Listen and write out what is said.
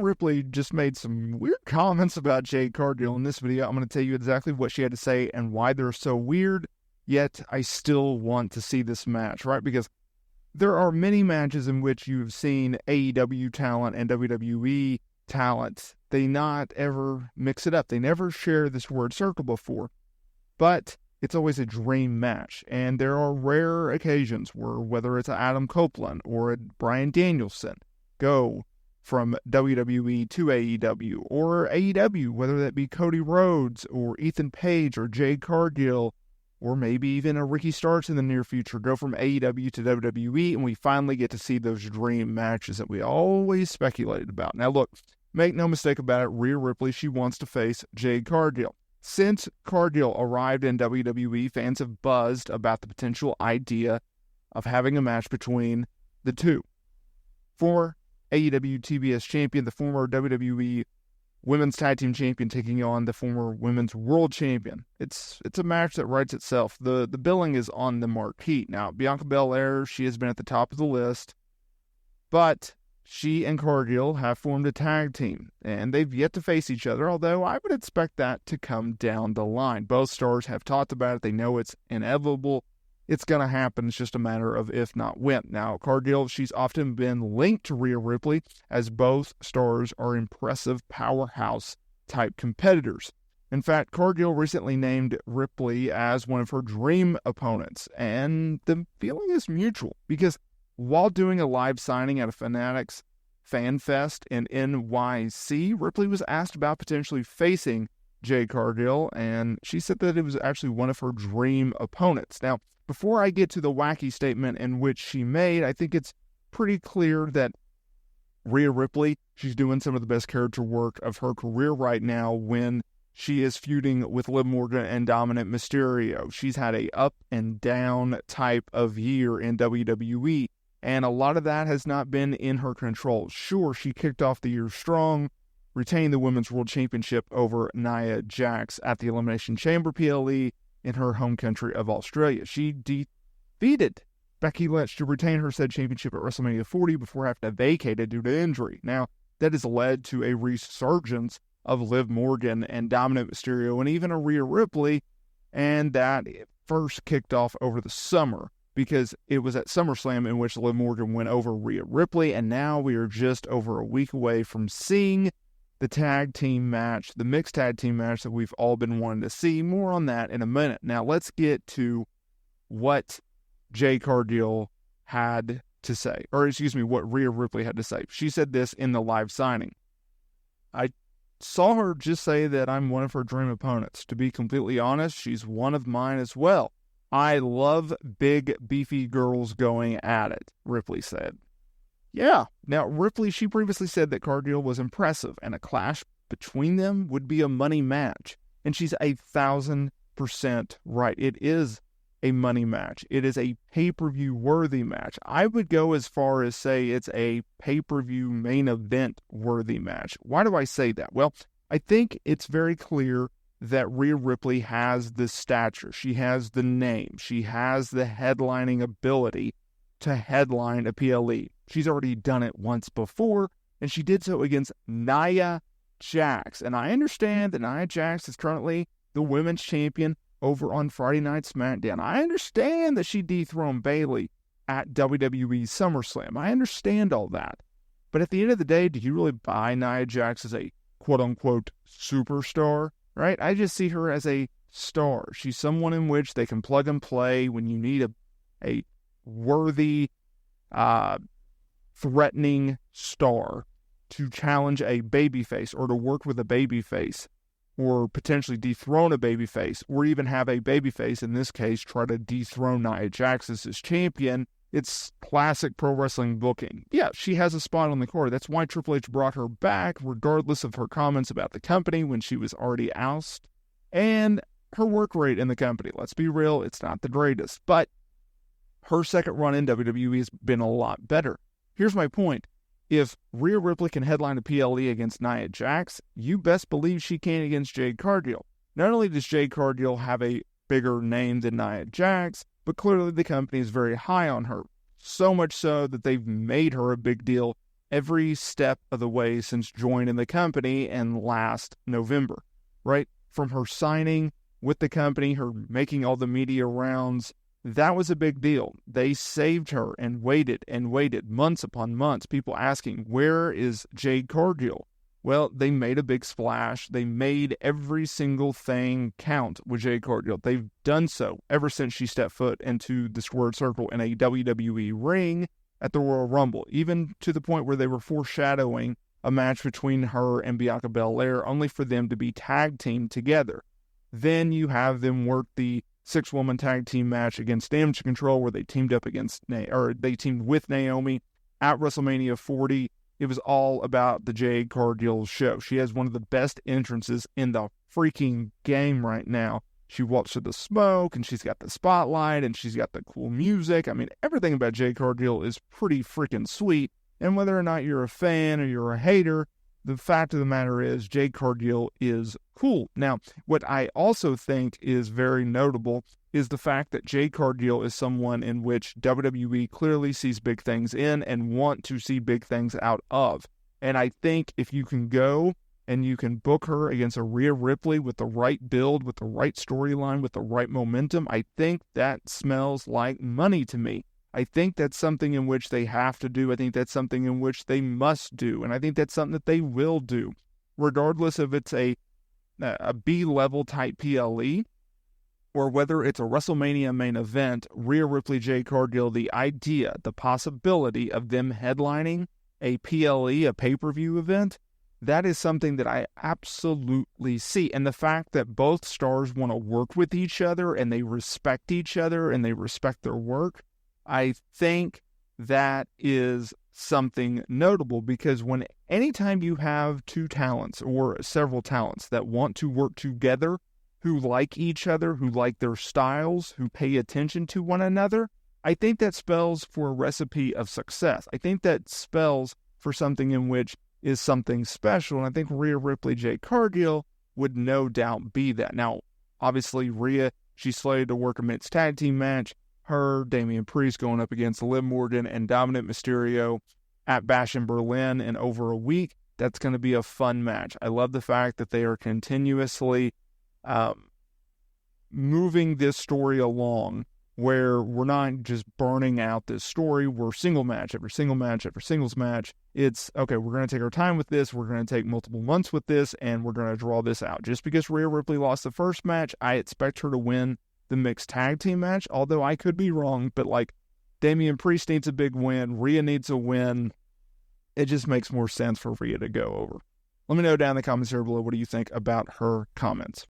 Ripley just made some weird comments about Jade Cargill in this video. I'm going to tell you exactly what she had to say and why they're so weird, yet I still want to see this match, right? Because there are many matches in which you've seen AEW talent and WWE talent. They not ever mix it up. They never share this word circle before. But it's always a dream match. And there are rare occasions where, whether it's Adam Copeland or Bryan Danielson, go from WWE to AEW, or AEW, whether that be Cody Rhodes or Ethan Page or Jade Cargill, or maybe even a Ricky Starks in the near future, go from AEW to WWE, and we finally get to see those dream matches that we always speculated about. Now look, make no mistake about it, Rhea Ripley, she wants to face Jade Cargill. Since Cargill arrived in WWE, fans have buzzed about the potential idea of having a match between the two. Former AEW TBS champion, the former WWE Women's Tag Team Champion taking on the former Women's World Champion. It's a match that writes itself. The billing is on the marquee. Now, Bianca Belair, she has been at the top of the list, but she and Cargill have formed a tag team, and they've yet to face each other, although I would expect that to come down the line. Both stars have talked about it. They know it's inevitable. It's going to happen. It's just a matter of if not when. Now, Cargill, she's often been linked to Rhea Ripley, as both stars are impressive powerhouse-type competitors. In fact, Cargill recently named Ripley as one of her dream opponents, and the feeling is mutual, because while doing a live signing at a Fanatics Fan Fest in NYC, Ripley was asked about potentially facing Jade Cargill, and she said that it was actually one of her dream opponents. Now, before I get to the wacky statement in which she made, I think it's pretty clear that Rhea Ripley, she's doing some of the best character work of her career right now when she is feuding with Liv Morgan and Dominant Mysterio. She's had a up and down type of year in WWE, and a lot of that has not been in her control. Sure, she kicked off the year strong, retained the Women's World Championship over Nia Jax at the Elimination Chamber PLE in her home country of Australia. She defeated Becky Lynch to retain her said championship at WrestleMania 40 before having to vacate it due to injury. Now, that has led to a resurgence of Liv Morgan and Dominant Mysterio and even a Rhea Ripley, and that first kicked off over the summer because it was at SummerSlam in which Liv Morgan went over Rhea Ripley, and now we are just over a week away from seeing the tag team match, the mixed tag team match that we've all been wanting to see. More on that in a minute. Now, let's get to what Jade Cargill had to say, or excuse me, what Rhea Ripley had to say. She said this in the live signing. I saw her just say that I'm one of her dream opponents. To be completely honest, she's one of mine as well. I love big, beefy girls going at it, Ripley said. Yeah. Now, Ripley, she previously said that Cargill was impressive, and a clash between them would be a money match. And she's 1,000% right. It is a money match. It is a pay-per-view worthy match. I would go as far as say it's a pay-per-view main event worthy match. Why do I say that? Well, I think it's very clear that Rhea Ripley has the stature. She has the name. She has the headlining ability to headline a PLE. She's already done it once before, and she did so against Nia Jax. And I understand that Nia Jax is currently the women's champion over on Friday Night SmackDown. I understand that she dethroned Bayley at WWE SummerSlam. I understand all that. But at the end of the day, do you really buy Nia Jax as a quote-unquote superstar? Right? I just see her as a star. She's someone in which they can plug and play when you need a worthy, threatening star to challenge a babyface or to work with a babyface or potentially dethrone a babyface or even have a babyface, in this case, try to dethrone Nia Jax as his champion. It's classic pro wrestling booking. Yeah, she has a spot on the card. That's why Triple H brought her back, regardless of her comments about the company when she was already ousted. And her work rate in the company, let's be real, it's not the greatest. But her second run in WWE has been a lot better. Here's my point. If Rhea Ripley can headline a PLE against Nia Jax, you best believe she can against Jade Cargill. Not only does Jade Cargill have a bigger name than Nia Jax, but clearly the company is very high on her. So much so that they've made her a big deal every step of the way since joining the company in last November, right? From her signing with the company, her making all the media rounds, that was a big deal. They saved her and waited months upon months. People asking, where is Jade Cargill? Well, they made a big splash. They made every single thing count with Jade Cargill. They've done so ever since she stepped foot into the squared circle in a WWE ring at the Royal Rumble, even to the point where they were foreshadowing a match between her and Bianca Belair, only for them to be tag teamed together. Then you have them work the 6-woman tag team match against Damage Control, where they teamed up they teamed with Naomi at WrestleMania 40. It was all about the Jade Cargill show. She has one of the best entrances in the freaking game right now. She walks through the smoke, and she's got the spotlight, and she's got the cool music. I mean, everything about Jade Cargill is pretty freaking sweet. And whether or not you're a fan or you're a hater, the fact of the matter is Jade Cargill is cool. Now, what I also think is very notable is the fact that Jade Cargill is someone in which WWE clearly sees big things in and want to see big things out of. And I think if you can go and you can book her against a Rhea Ripley with the right build, with the right storyline, with the right momentum, I think that smells like money to me. I think that's something in which they have to do. I think that's something in which they must do. And I think that's something that they will do, regardless if it's a B-level type PLE or whether it's a WrestleMania main event. Rhea Ripley, Jade Cargill, the idea, the possibility of them headlining a PLE, a pay-per-view event, that is something that I absolutely see. And the fact that both stars want to work with each other and they respect each other and they respect their work, I think that is something notable, because anytime you have two talents or several talents that want to work together, who like each other, who like their styles, who pay attention to one another, I think that spells for a recipe of success. I think that spells for something in which is something special, and I think Rhea Ripley, Jade Cargill would no doubt be that. Now, obviously, Rhea, she's slated to work a men's tag team match. Her, Damian Priest going up against Liv Morgan and Dominic Mysterio at Bash in Berlin in over a week. That's going to be a fun match. I love the fact that they are continuously moving this story along, where we're not just burning out this story. We're single match after single match after singles match. It's, okay, we're going to take our time with this. We're going to take multiple months with this, and we're going to draw this out. Just because Rhea Ripley lost the first match, I expect her to win the mixed tag team match, although I could be wrong. But like, Damian Priest needs a big win. Rhea needs a win. It just makes more sense for Rhea to go over. Let me know down in the comments here below, what do you think about her comments?